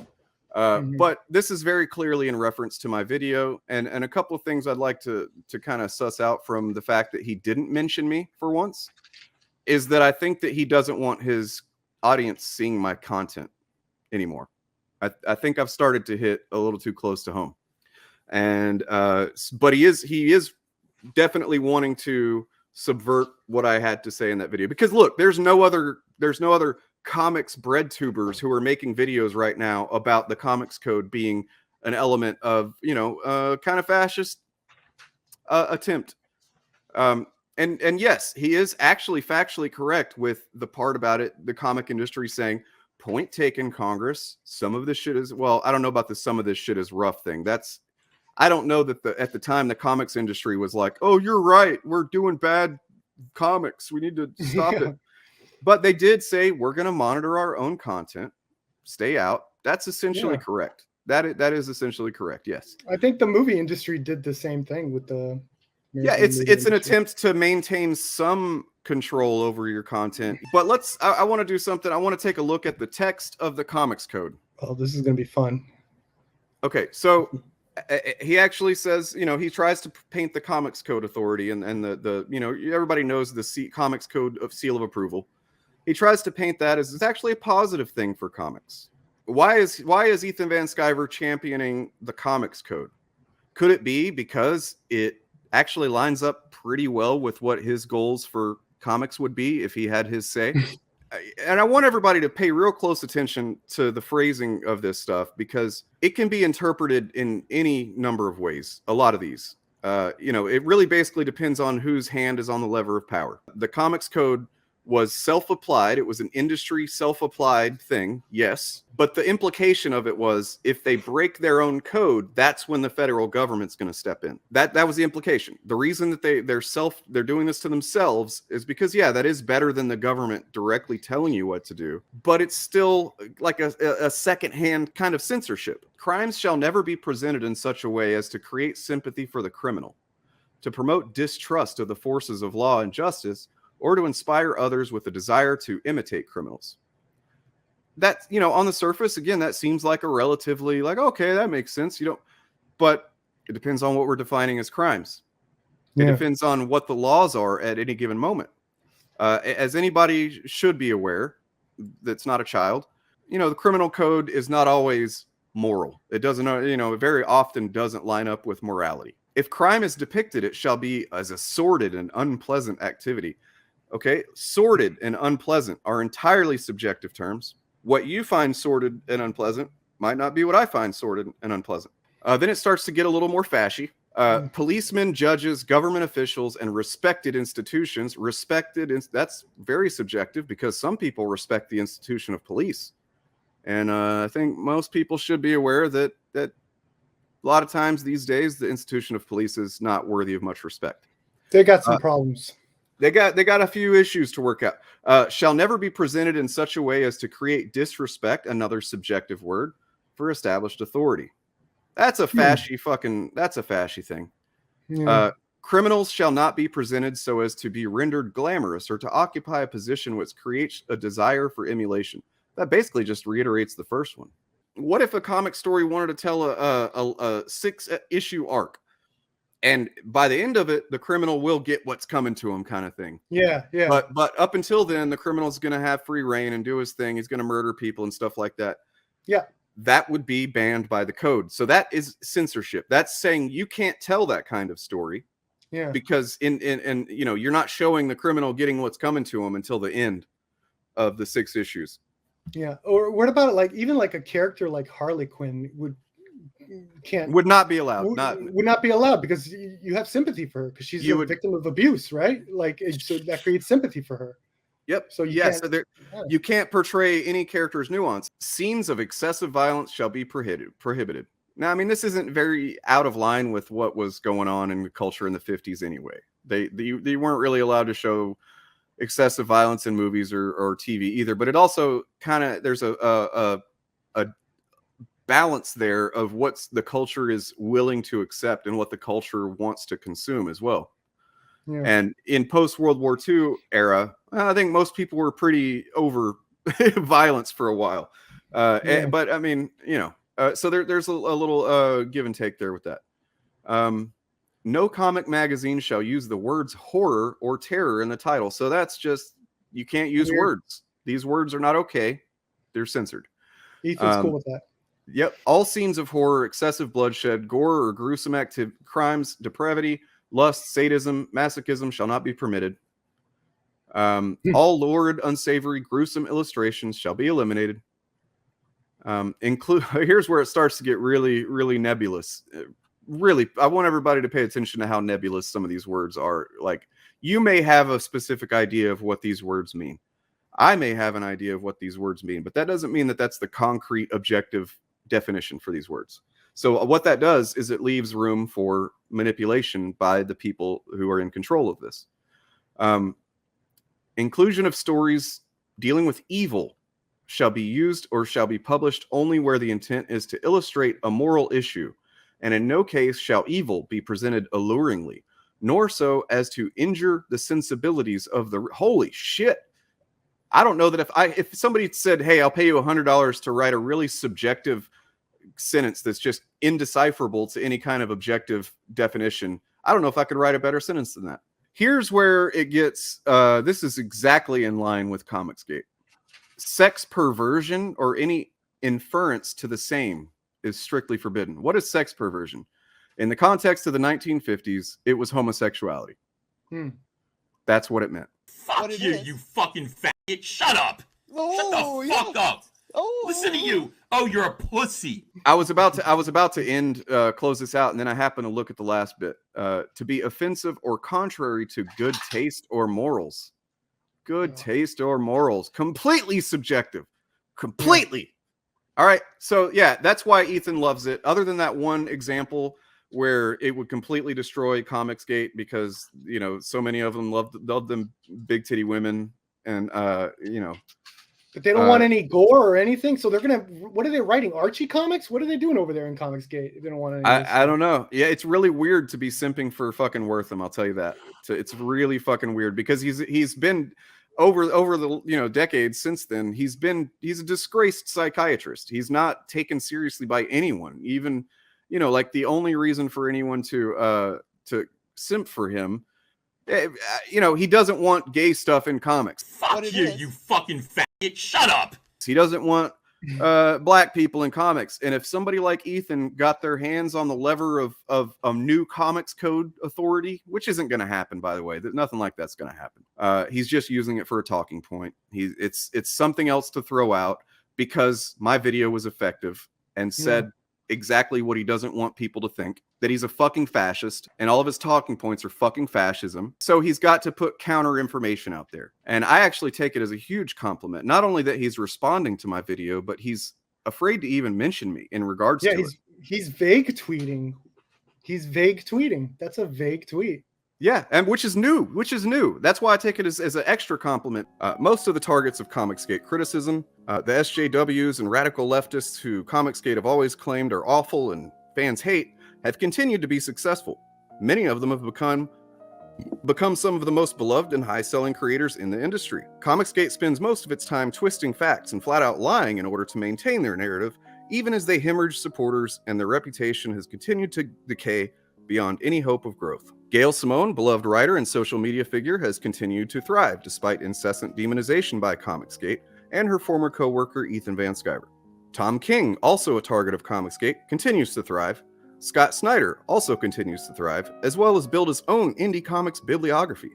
But this is very clearly in reference to my video, and a couple of things I'd like to kind of suss out from the fact that he didn't mention me for once, is that I think that he doesn't want his audience seeing my content anymore. I think I've started to hit a little too close to home. And but he is definitely wanting to subvert what I had to say in that video, because look, there's no other comics bread tubers who are making videos right now about the comics code being an element of, kind of fascist attempt. And yes, he is actually factually correct with the part about it, the comic industry saying, point taken, Congress, some of this shit is, well, I don't know about the some of this shit is rough thing. I don't know that at the time the comics industry was like, oh, you're right, we're doing bad comics, we need to stop it. But they did say, we're going to monitor our own content, stay out. That's essentially correct. That is essentially correct, yes. I think the movie industry did the same thing with the... It's an attempt to maintain some control over your content. But I want to do something. I want to take a look at the text of the comics code. Oh, this is going to be fun. Okay, so he actually says, he tries to paint the Comics Code Authority and the everybody knows the Comics Code of Seal of Approval. He tries to paint that as it's actually a positive thing for comics. Why is Ethan Van Sciver championing the Comics Code? Could it be because it actually lines up pretty well with what his goals for comics would be if he had his say? And I want everybody to pay real close attention to the phrasing of this stuff, because it can be interpreted in any number of ways. A lot of these, it really basically depends on whose hand is on the lever of power. The Comics Code was self-applied. It was an industry self-applied thing, yes. But the implication of it was, if they break their own code, that's when the federal government's going to step in. That was the implication. The reason that they're doing this to themselves is because, that is better than the government directly telling you what to do. But it's still like a secondhand kind of censorship. Crimes shall never be presented in such a way as to create sympathy for the criminal, to promote distrust of the forces of law and justice, or to inspire others with a desire to imitate criminals. That, on the surface, again, that seems like a relatively okay, that makes sense. But it depends on what we're defining as crimes. It depends on what the laws are at any given moment. As anybody should be aware that's not a child, the criminal code is not always moral. It doesn't, it very often doesn't line up with morality. If crime is depicted, it shall be as a sordid and unpleasant activity. Okay, sordid and unpleasant are entirely subjective terms. What you find sordid and unpleasant might not be what I find sordid and unpleasant. Then it starts to get a little more fashy. Policemen, judges, government officials, and respected institutions. That's very subjective, because some people respect the institution of police. And I think most people should be aware that a lot of times these days, the institution of police is not worthy of much respect. They got some problems. They got a few issues to work out. Shall never be presented in such a way as to create disrespect, another subjective word, for established authority. That's a fashy thing. Yeah. Criminals shall not be presented so as to be rendered glamorous or to occupy a position which creates a desire for emulation. That basically just reiterates the first one. What if a comic story wanted to tell a 6-issue arc? And by the end of it, the criminal will get what's coming to him, kind of thing. Yeah. But up until then, the criminal's going to have free reign and do his thing. He's going to murder people and stuff like that. Yeah. That would be banned by the code. So that is censorship. That's saying you can't tell that kind of story. Yeah. Because in you're not showing the criminal getting what's coming to him until the end of the 6 issues. Yeah. Or what about like even like a character like Harley Quinn would not be allowed. Would not be allowed because you have sympathy for her because she's a victim of abuse, right? Like, so that creates sympathy for her. Yep. So you can't portray any character's nuance. Scenes of excessive violence shall be prohibited. Now, I mean, this isn't very out of line with what was going on in the culture in the 50s anyway. They weren't really allowed to show excessive violence in movies or TV either. But it also kind of, there's a balance there of what the culture is willing to accept and what the culture wants to consume as well. Yeah. And in post-World War II era, I think most people were pretty over violence for a while. But I mean, so there's a little give and take there with that. No comic magazine shall use the words horror or terror in the title. So that's just, you can't use words. These words are not okay. They're censored. Ethan's cool with that. Yep. All scenes of horror, excessive bloodshed, gore, or gruesome crimes, depravity, lust, sadism, masochism shall not be permitted. All lurid, unsavory, gruesome illustrations shall be eliminated. Here's where it starts to get really, really nebulous. Really, I want everybody to pay attention to how nebulous some of these words are. Like, you may have a specific idea of what these words mean. I may have an idea of what these words mean, but that doesn't mean that that's the concrete, objective definition for these words. So what that does is it leaves room for manipulation by the people who are in control of this. Inclusion of stories dealing with evil shall be used or shall be published only where the intent is to illustrate a moral issue, and in no case shall evil be presented alluringly, nor so as to injure the sensibilities of the... Holy shit! I don't know that if somebody said, hey, I'll pay you $100 to write a really subjective sentence that's just indecipherable to any kind of objective definition, I don't know if I could write a better sentence than that. Here's where it gets, this is exactly in line with ComicsGate. Sex perversion or any inference to the same is strictly forbidden. What is sex perversion? In the context of the 1950s, it was homosexuality. That's what it meant. Fuck you, you fucking faggot. Shut up. Shut the fuck up. Listen to you. Oh, you're a pussy. I was about to close this out, and then I happened to look at the last bit. To be offensive or contrary to good taste or morals. Good taste or morals. Completely subjective. Completely. All right. So, yeah, that's why Ethan loves it. Other than that one example where it would completely destroy ComicsGate because, so many of them loved them big titty women and, But they don't want any gore or anything, so they're gonna. What are they writing? Archie comics? What are they doing over there in ComicsGate? If they don't want any. I don't know. Yeah, it's really weird to be simping for fucking Wortham. I'll tell you that. It's really fucking weird because he's been over the decades since then. He's a disgraced psychiatrist. He's not taken seriously by anyone. Even like the only reason for anyone to simp for him. He doesn't want gay stuff in comics. Fuck you, you fucking faggot. Shut up. He doesn't want black people in comics. And if somebody like Ethan got their hands on the lever of a new comics code authority, which isn't going to happen, by the way, nothing like that's going to happen. He's just using it for a talking point. It's something else to throw out because my video was effective and said exactly what he doesn't want people to think, that he's a fucking fascist and all of his talking points are fucking fascism. So he's got to put counter information out there. And I actually take it as a huge compliment. Not only that he's responding to my video, but he's afraid to even mention me in regards to it. He's vague tweeting. That's a vague tweet. Yeah, and which is new. That's why I take it as an extra compliment. Most of the targets of ComicsGate criticism, the SJWs and radical leftists who ComicsGate have always claimed are awful and fans hate, have continued to be successful. Many of them have become some of the most beloved and high-selling creators in the industry. ComicsGate spends most of its time twisting facts and flat-out lying in order to maintain their narrative, even as they hemorrhage supporters, and their reputation has continued to decay beyond any hope of growth. Gail Simone, beloved writer and social media figure, has continued to thrive despite incessant demonization by ComicsGate and her former co-worker Ethan Van Sciver. Tom King, also a target of ComicsGate, continues to thrive, Scott Snyder also continues to thrive, as well as build his own indie comics bibliography.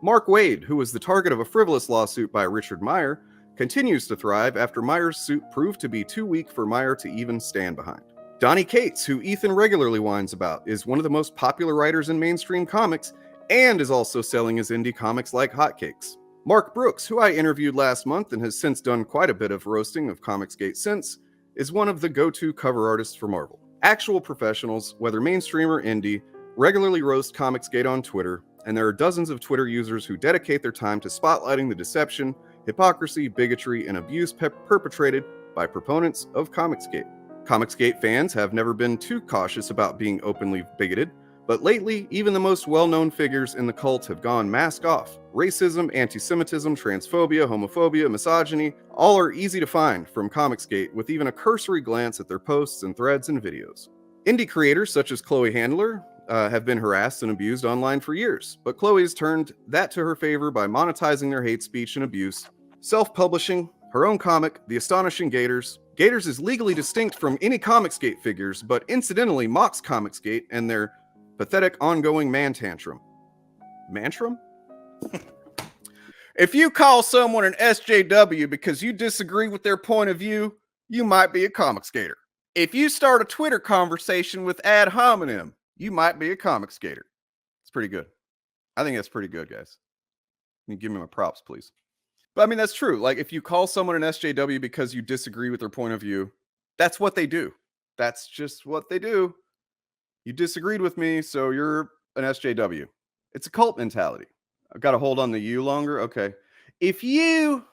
Mark Waid, who was the target of a frivolous lawsuit by Richard Meyer, continues to thrive after Meyer's suit proved to be too weak for Meyer to even stand behind. Donny Cates, who Ethan regularly whines about, is one of the most popular writers in mainstream comics and is also selling his indie comics like hotcakes. Mark Brooks, who I interviewed last month and has since done quite a bit of roasting of ComicsGate since, is one of the go-to cover artists for Marvel. Actual professionals, whether mainstream or indie, regularly roast ComicsGate on Twitter, and there are dozens of Twitter users who dedicate their time to spotlighting the deception, hypocrisy, bigotry, and abuse perpetrated by proponents of ComicsGate. ComicsGate fans have never been too cautious about being openly bigoted, but lately, even the most well-known figures in the cult have gone mask off. Racism, anti-Semitism, transphobia, homophobia, misogyny, all are easy to find from ComicsGate with even a cursory glance at their posts and threads and videos. Indie creators such as Chloe Handler have been harassed and abused online for years, but Chloe's turned that to her favor by monetizing their hate speech and abuse, self-publishing her own comic, The Astonishing Gators. Gators is legally distinct from any ComicsGate figures, but incidentally mocks ComicsGate and their pathetic ongoing man tantrum. Mantrum? If you call someone an SJW because you disagree with their point of view, you might be a ComicsGator. If you start a Twitter conversation with ad hominem, you might be a ComicsGator. It's pretty good. I think that's pretty good, guys. You give me my props, please. But I mean, that's true. Like, if you call someone an SJW because you disagree with their point of view, that's what they do. That's just what they do. You disagreed with me, so you're an SJW. It's a cult mentality. I've got to hold on the you longer. Okay. If you,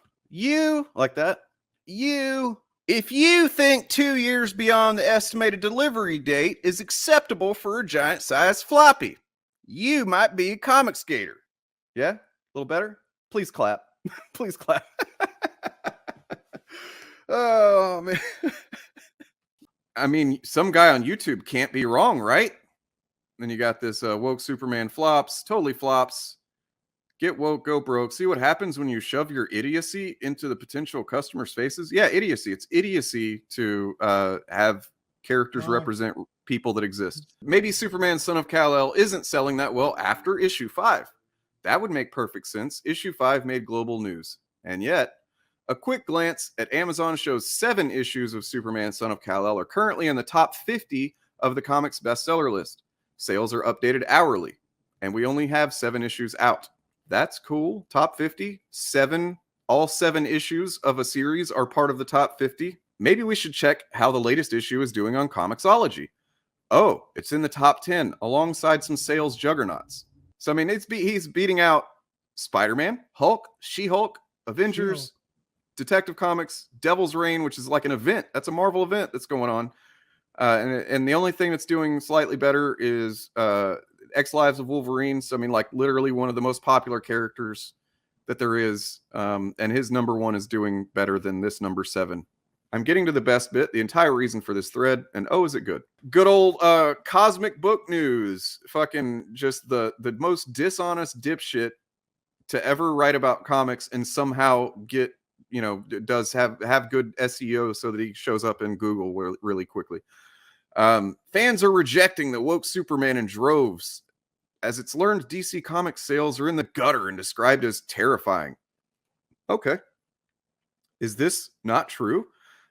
like that, if you think 2 years beyond the estimated delivery date is acceptable for a giant size floppy, you might be a ComicsGator. Yeah? A little better? Please clap. Please clap. Oh, man. I mean, some guy on YouTube can't be wrong, right? Then you got this woke Superman flops, totally flops. Get woke, go broke. See what happens when you shove your idiocy into the potential customers' faces? Yeah, idiocy. It's idiocy to have characters represent people that exist. Maybe Superman Son of Kal-El isn't selling that well after issue 5. That would make perfect sense. Issue 5 made global news. And yet, a quick glance at Amazon shows 7 issues of Superman Son of Kal-El are currently in the top 50 of the comics bestseller list. Sales are updated hourly, and we only have 7 issues out. That's cool. Top 50, all 7 issues of a series are part of the top 50. Maybe we should check how the latest issue is doing on Comixology. Oh, it's in the top 10 alongside some sales juggernauts. So, I mean, he's beating out Spider-Man, Hulk, She-Hulk, Avengers, She-Hulk. Detective Comics, Devil's Reign, which is like an event. That's a Marvel event that's going on. And the only thing that's doing slightly better is X Lives of Wolverine. So, I mean, like literally one of the most popular characters that there is. And his number 1 is doing better than this number 7. I'm getting to the best bit, the entire reason for this thread. And oh, is it good? Good old cosmic book news. Fucking just the most dishonest dipshit to ever write about comics and somehow get, does have good SEO so that he shows up in Google really quickly. Fans are rejecting the woke Superman in droves. As it's learned, DC Comics sales are in the gutter and described as terrifying. Okay. Is this not true?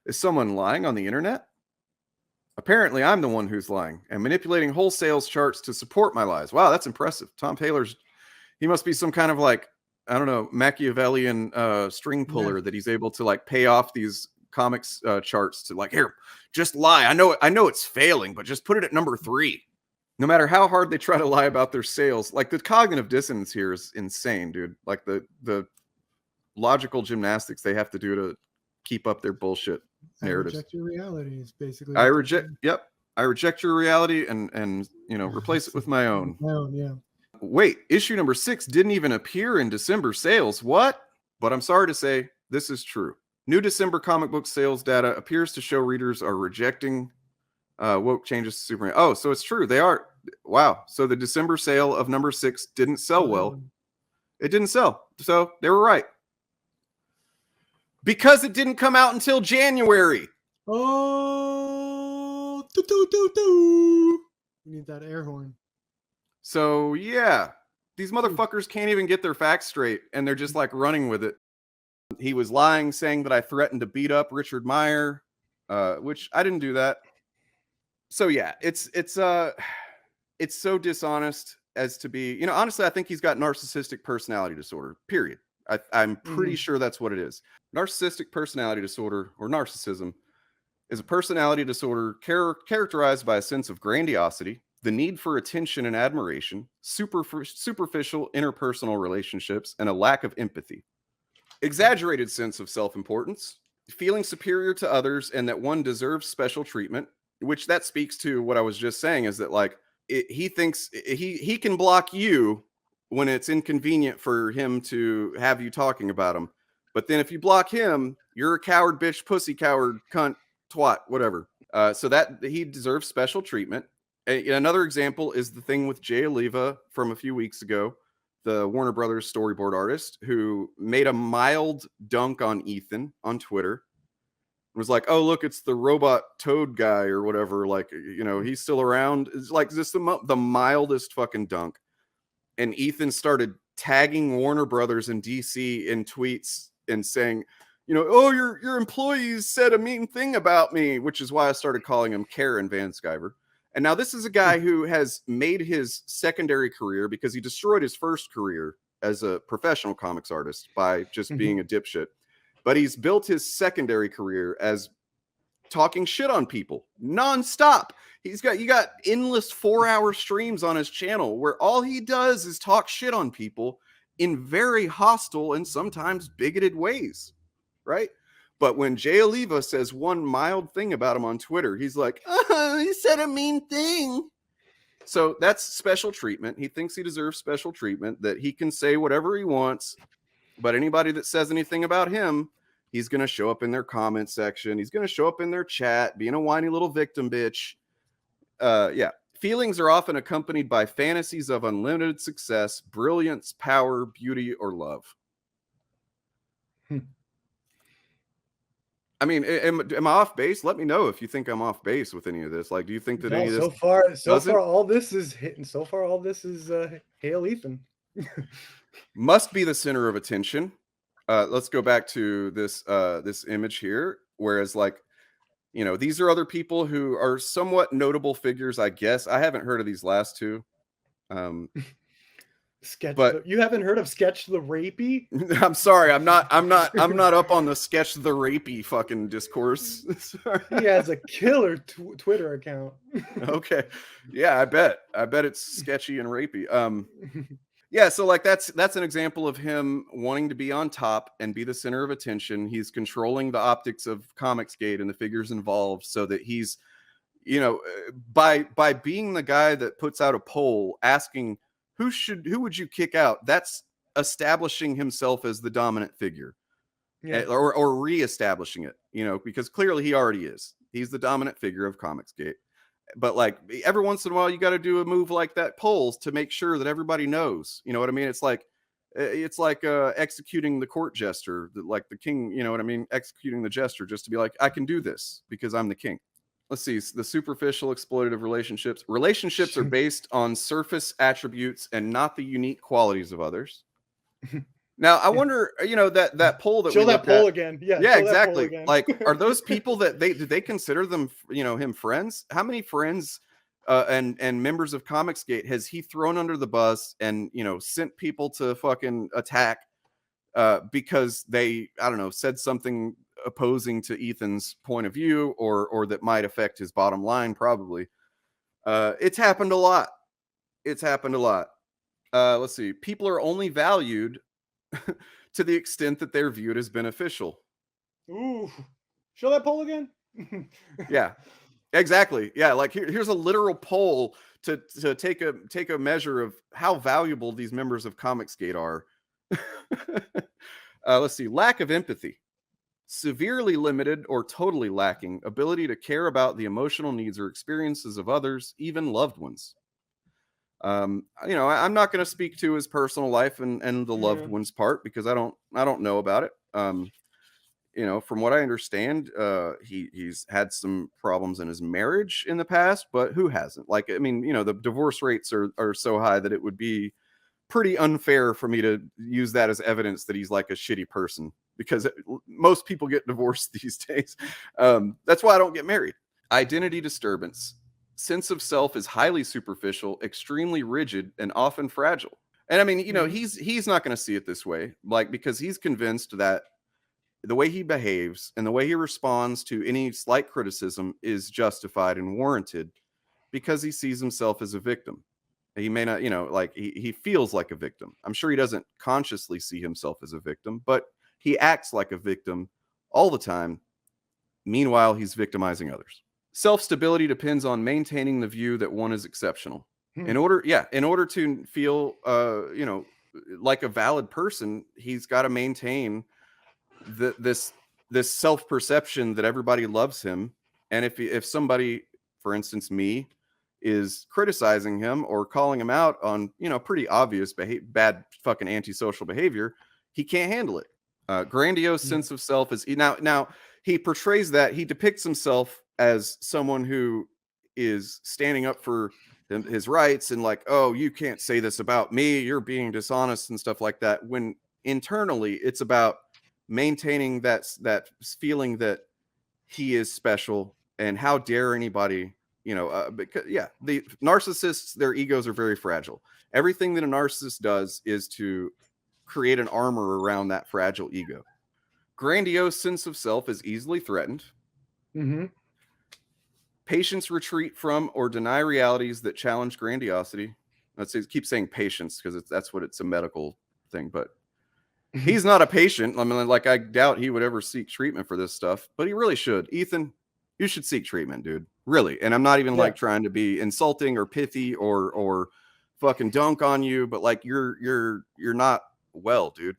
Is someone lying on the internet? Apparently, I'm the one who's lying and manipulating wholesale charts to support my lies. Wow, that's impressive. Tom Taylor's, he must be some kind of like, I don't know, Machiavellian string puller that he's able to like pay off these comics charts to like, here, just lie. I know it's failing, but just put it at number 3. No matter how hard they try to lie about their sales, like the cognitive dissonance here is insane, dude. Like the logical gymnastics they have to do to keep up their bullshit narratives. I reject your reality is basically. I reject your reality and replace it with my own. Yeah. Wait, issue number 6 didn't even appear in December sales. What? But I'm sorry to say, this is true. New December comic book sales data appears to show readers are rejecting woke changes to Superman. Oh, so it's true. They are. Wow. So the December sale of number 6 didn't sell well. It didn't sell. So they were right. Because it didn't come out until January. Oh, We need that air horn. So yeah, these motherfuckers can't even get their facts straight, and they're just like running with it. He was lying, saying that I threatened to beat up Richard Meyer, which I didn't do that. So yeah, it's so dishonest as to be. You know, honestly, I think he's got narcissistic personality disorder. Period. I'm pretty sure that's what it is. Narcissistic personality disorder, or narcissism, is a personality disorder characterized by a sense of grandiosity, the need for attention and admiration, superficial interpersonal relationships, and a lack of empathy. Exaggerated sense of self-importance, feeling superior to others and that one deserves special treatment, which that speaks to what I was just saying, is that like he thinks he can block you when it's inconvenient for him to have you talking about him. But then if you block him, you're a coward, bitch, pussy, coward, cunt, twat, whatever. So that he deserves special treatment. Another example is the thing with Jay Oliva from a few weeks ago, the Warner Brothers storyboard artist who made a mild dunk on Ethan on Twitter. It was like, oh, look, it's the robot toad guy or whatever. Like, you know, he's still around. It's like just the mildest fucking dunk. And Ethan started tagging Warner Brothers in DC in tweets and saying, you know, oh, your employees said a mean thing about me, which is why I started calling him Karen Van Sciver. And now this is a guy who has made his secondary career because he destroyed his first career as a professional comics artist by just being a dipshit. But he's built his secondary career as talking shit on people nonstop. You got endless 4-hour streams on his channel where all he does is talk shit on people in very hostile and sometimes bigoted ways, right? But when Jay Oliva says one mild thing about him on Twitter, he's like, he said a mean thing. So that's special treatment. He thinks he deserves special treatment, that he can say whatever he wants, but anybody that says anything about him, he's going to show up in their comment section. He's going to show up in their chat, being a whiny little victim bitch. Yeah. Feelings are often accompanied by fantasies of unlimited success, brilliance, power, beauty, or love. I mean, am I off base? Let me know if you think I'm off base with any of this. Like, do you think that any of this so far all this is hitting? So far all this is hail Ethan. Must be the center of attention. Let's go back to this this image here. Whereas, like, you know, these are other people who are somewhat notable figures, I guess. I haven't heard of these last two. You haven't heard of Sketch the Rapey? I'm sorry, I'm not up on the Sketch the Rapey fucking discourse. He has a killer Twitter account. Okay, yeah, I bet it's sketchy and rapey. Yeah, so like that's an example of him wanting to be on top and be the center of attention. He's controlling the optics of ComicsGate and the figures involved, so that he's, you know, by being the guy that puts out a poll asking who would you kick out, that's establishing himself as the dominant figure. Yeah. Or reestablishing it, you know, because clearly he already is. He's the dominant figure of ComicsGate. But like every once in a while, you got to do a move like that, polls, to make sure that everybody knows. You know what I mean? It's like executing the court jester, like the king. You know what I mean? Executing the jester just to be like, I can do this because I'm the king. Let's see. The superficial exploitative relationships. Relationships are based on surface attributes and not the unique qualities of others. Now, I wonder, you know, that poll that show that poll again. Yeah, exactly. Like, are those people that do they consider them, you know, him friends? How many friends and members of ComicsGate has he thrown under the bus and, you know, sent people to fucking attack because they, I don't know, said something opposing to Ethan's point of view or that might affect his bottom line? Probably. It's happened a lot. Let's see. People are only valued to the extent that they're viewed as beneficial. Ooh, show that poll again. Yeah, exactly. Yeah, like here's a literal poll to take a measure of how valuable these members of ComicsGate are. Let's see. Lack of empathy. Severely limited or totally lacking ability to care about the emotional needs or experiences of others, even loved ones. You know, I'm not going to speak to his personal life and the loved ones part because I don't know about it. you know, from what I understand, he's had some problems in his marriage in the past, but who hasn't? Like, I mean, you know, the divorce rates are so high that it would be pretty unfair for me to use that as evidence that he's like a shitty person, because most people get divorced these days. That's why I don't get married. Identity disturbance. Sense of self is highly superficial, extremely rigid, and often fragile. And I mean, you know, he's not going to see it this way, like, because he's convinced that the way he behaves and the way he responds to any slight criticism is justified and warranted because he sees himself as a victim. He may not, you know, like he feels like a victim. I'm sure he doesn't consciously see himself as a victim, but he acts like a victim all the time. Meanwhile, he's victimizing others. Self-stability depends on maintaining the view that one is exceptional. In order to feel, you know, like a valid person, he's got to maintain this self-perception that everybody loves him. And if somebody, for instance, me, is criticizing him or calling him out on, you know, pretty obvious bad fucking antisocial behavior, he can't handle it. Grandiose sense of self is now he portrays that, he depicts himself as someone who is standing up for his rights and like, oh, you can't say this about me, you're being dishonest and stuff like that, when internally it's about maintaining that feeling that he is special, and how dare anybody, you know, because the narcissists, their egos are very fragile. Everything that a narcissist does is to create an armor around that fragile ego. Grandiose sense of self is easily threatened. Patients retreat from or deny realities that challenge grandiosity. Let's keep saying patients because that's what it's a medical thing, but he's not a patient. I mean, like, I doubt he would ever seek treatment for this stuff, but he really should. Ethan, you should seek treatment, dude. Really. And I'm not even like trying to be insulting or pithy or fucking dunk on you, but like, you're not well, dude.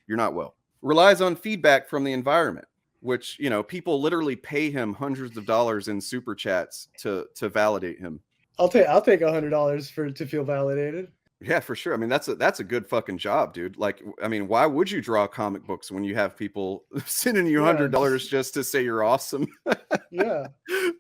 You're not well. Relies on feedback from the environment, which, you know, people literally pay him hundreds of dollars in super chats to validate him. I'll take $100 to feel validated. Yeah, for sure. I mean, that's a good fucking job, dude. Like, I mean, why would you draw comic books when you have people sending you $100 just to say you're awesome? Yeah.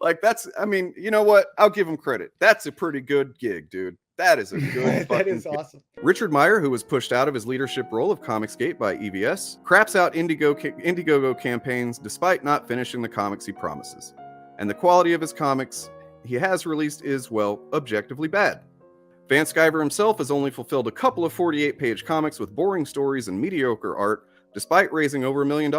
Like, I mean, you know what? I'll give him credit. That's a pretty good gig, dude. That is a good That is awesome. Richard Meyer, who was pushed out of his leadership role of ComicsGate by EVS, craps out Indiegogo campaigns despite not finishing the comics he promises. And the quality of his comics he has released is, well, objectively bad. Van Sciver himself has only fulfilled a couple of 48-page comics with boring stories and mediocre art, despite raising over $1 million.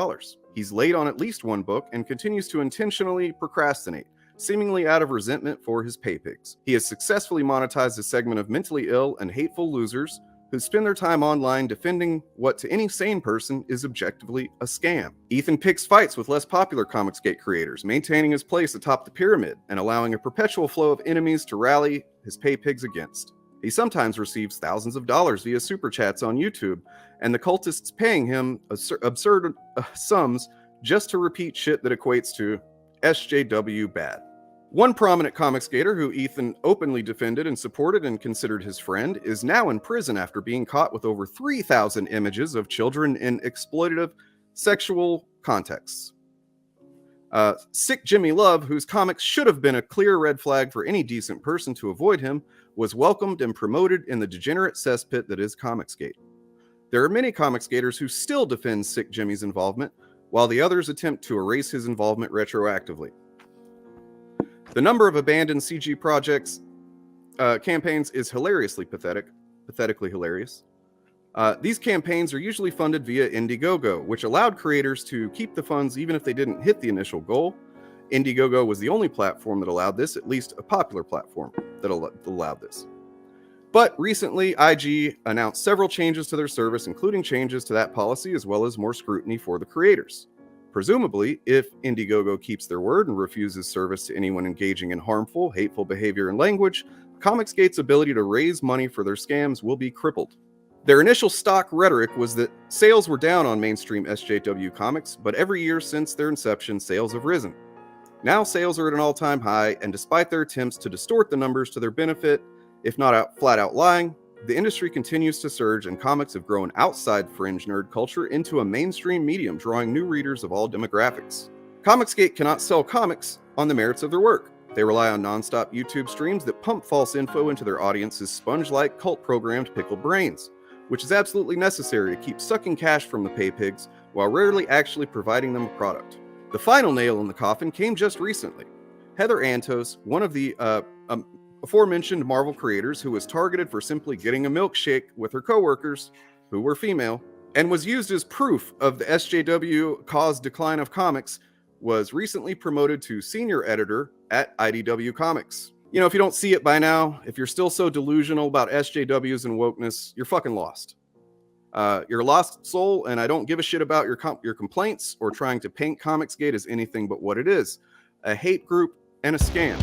He's late on at least one book and continues to intentionally procrastinate, seemingly out of resentment for his pay pigs. He has successfully monetized a segment of mentally ill and hateful losers who spend their time online defending what to any sane person is objectively a scam. Ethan picks fights with less popular ComicsGate creators, maintaining his place atop the pyramid and allowing a perpetual flow of enemies to rally his pay pigs against. He sometimes receives thousands of dollars via super chats on YouTube, and the cultists paying him absurd sums just to repeat shit that equates to SJW bad. One prominent ComicsGater who Ethan openly defended and supported and considered his friend is now in prison after being caught with over 3,000 images of children in exploitative sexual contexts. Sick Jimmy Love, whose comics should have been a clear red flag for any decent person to avoid him, was welcomed and promoted in the degenerate cesspit that is ComicsGate. There are many ComicsGaters who still defend Sick Jimmy's involvement, while the others attempt to erase his involvement retroactively. The number of abandoned CG projects campaigns is pathetically hilarious. These campaigns are usually funded via Indiegogo, which allowed creators to keep the funds even if they didn't hit the initial goal. Indiegogo was the only platform that allowed this, at least a popular platform that allowed this. But recently, IG announced several changes to their service, including changes to that policy, as well as more scrutiny for the creators. Presumably, if Indiegogo keeps their word and refuses service to anyone engaging in harmful, hateful behavior and language, ComicsGate's ability to raise money for their scams will be crippled. Their initial stock rhetoric was that sales were down on mainstream SJW comics, but every year since their inception, sales have risen. Now sales are at an all-time high, and despite their attempts to distort the numbers to their benefit, if not flat out lying, the industry continues to surge and comics have grown outside fringe nerd culture into a mainstream medium, drawing new readers of all demographics. ComicsGate cannot sell comics on the merits of their work. They rely on non-stop YouTube streams that pump false info into their audience's sponge-like cult-programmed pickled brains, which is absolutely necessary to keep sucking cash from the pay pigs while rarely actually providing them a product. The final nail in the coffin came just recently. Heather Antos, one of the aforementioned Marvel creators who was targeted for simply getting a milkshake with her coworkers, who were female, and was used as proof of the SJW caused decline of comics, was recently promoted to senior editor at IDW Comics. You know, if you don't see it by now, if you're still so delusional about SJWs and wokeness, you're fucking lost. You're a lost soul, and I don't give a shit about your complaints or trying to paint ComicsGate as anything but what it is, a hate group and a scam.